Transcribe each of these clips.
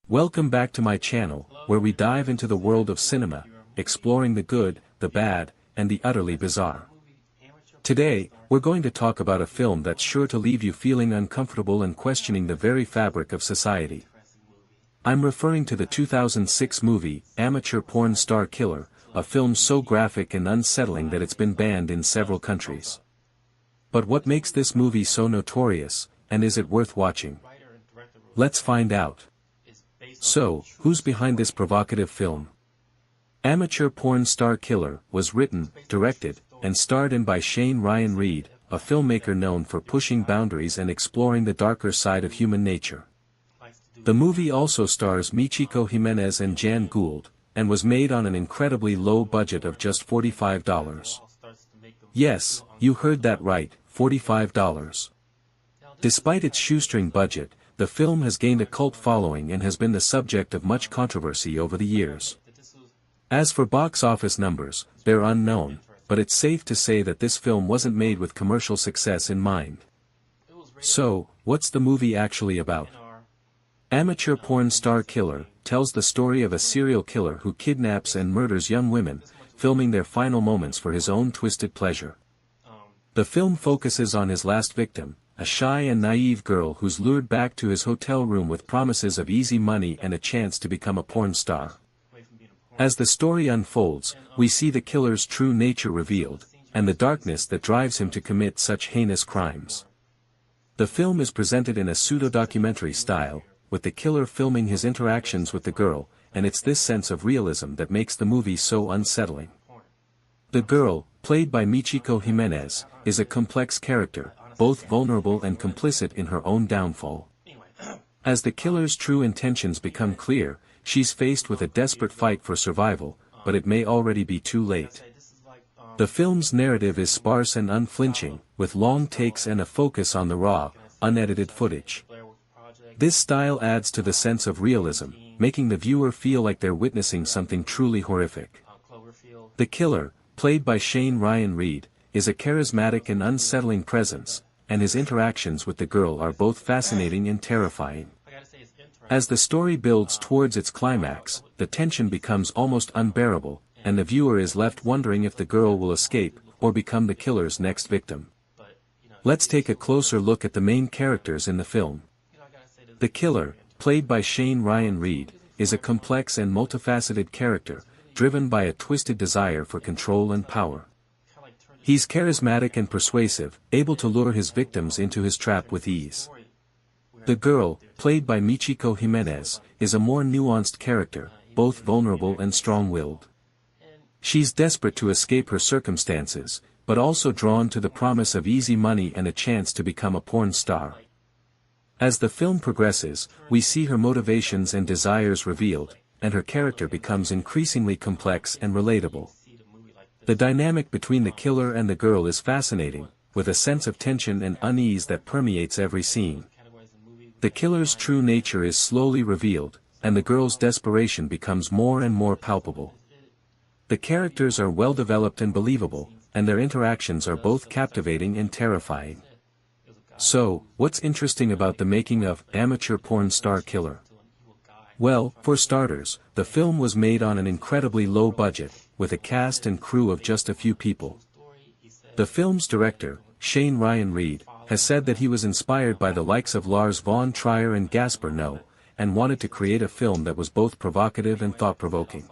Welcome back to my channel, where we dive into the world of cinema, exploring the good, the bad, and the utterly bizarre. Today, we're going to talk about a film that's sure to leave you feeling uncomfortable and questioning the very fabric of society. I'm referring to the 2006 movie, Amateur Porn Star Killer, a film so graphic and unsettling that it's been banned in several countries. But what makes this movie so notorious, and is it worth watching? Let's find out. So, who's behind this provocative film? Amateur Porn Star Killer was written, directed, and starred in by Shane Ryan Reed, a filmmaker known for pushing boundaries and exploring the darker side of human nature. The movie also stars Michiko Jimenez and Jan Gould, and was made on an incredibly low budget of just $45. Yes, you heard that right, $45. Despite its shoestring budget, the film has gained a cult following and has been the subject of much controversy over the years. As for box office numbers, they're unknown, but it's safe to say that this film wasn't made with commercial success in mind. So, what's the movie actually about? Amateur Porn Star Killer tells the story of a serial killer who kidnaps and murders young women, filming their final moments for his own twisted pleasure. The film focuses on his last victim, a shy and naive girl who's lured back to his hotel room with promises of easy money and a chance to become a porn star. As the story unfolds, we see the killer's true nature revealed, and the darkness that drives him to commit such heinous crimes. The film is presented in a pseudo-documentary style, with the killer filming his interactions with the girl, and it's this sense of realism that makes the movie so unsettling. The girl, played by Michiko Jimenez, is a complex character, both vulnerable and complicit in her own downfall. As the killer's true intentions become clear, she's faced with a desperate fight for survival, but it may already be too late. The film's narrative is sparse and unflinching, with long takes and a focus on the raw, unedited footage. This style adds to the sense of realism, making the viewer feel like they're witnessing something truly horrific. The killer, played by Shane Ryan Reed, is a charismatic and unsettling presence, and his interactions with the girl are both fascinating and terrifying. As the story builds towards its climax, the tension becomes almost unbearable, and the viewer is left wondering if the girl will escape, or become the killer's next victim. Let's take a closer look at the main characters in the film. The killer, played by Shane Ryan Reed, is a complex and multifaceted character, driven by a twisted desire for control and power. He's charismatic and persuasive, able to lure his victims into his trap with ease. The girl, played by Michiko Jimenez, is a more nuanced character, both vulnerable and strong-willed. She's desperate to escape her circumstances, but also drawn to the promise of easy money and a chance to become a porn star. As the film progresses, we see her motivations and desires revealed, and her character becomes increasingly complex and relatable. The dynamic between the killer and the girl is fascinating, with a sense of tension and unease that permeates every scene. The killer's true nature is slowly revealed, and the girl's desperation becomes more and more palpable. The characters are well developed and believable, and their interactions are both captivating and terrifying. So, what's interesting about the making of Amateur Porn Star Killer? Well, for starters, the film was made on an incredibly low budget, with a cast and crew of just a few people. The film's director, Shane Ryan Reed, has said that he was inspired by the likes of Lars von Trier and Gaspar Noé, and wanted to create a film that was both provocative and thought-provoking.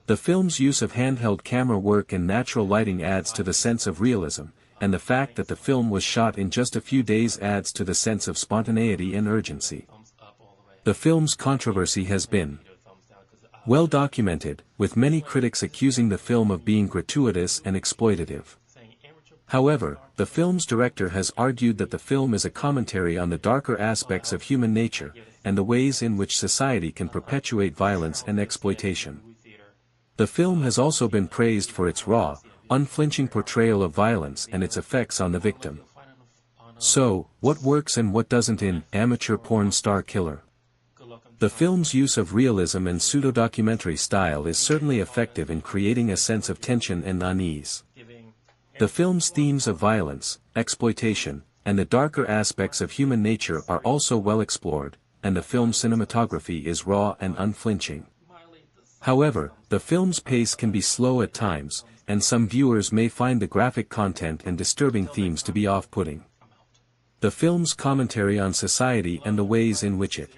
The film's use of handheld camera work and natural lighting adds to the sense of realism, and the fact that the film was shot in just a few days adds to the sense of spontaneity and urgency. The film's controversy has been well documented, with many critics accusing the film of being gratuitous and exploitative. However, the film's director has argued that the film is a commentary on the darker aspects of human nature, and the ways in which society can perpetuate violence and exploitation. The film has also been praised for its raw, unflinching portrayal of violence and its effects on the victim. So, what works and what doesn't in Amateur Porn Star Killer? The film's use of realism and pseudo-documentary style is certainly effective in creating a sense of tension and unease. The film's themes of violence, exploitation, and the darker aspects of human nature are also well explored, and the film's cinematography is raw and unflinching. However, the film's pace can be slow at times, and some viewers may find the graphic content and disturbing themes to be off-putting. The film's commentary on society and the ways in which it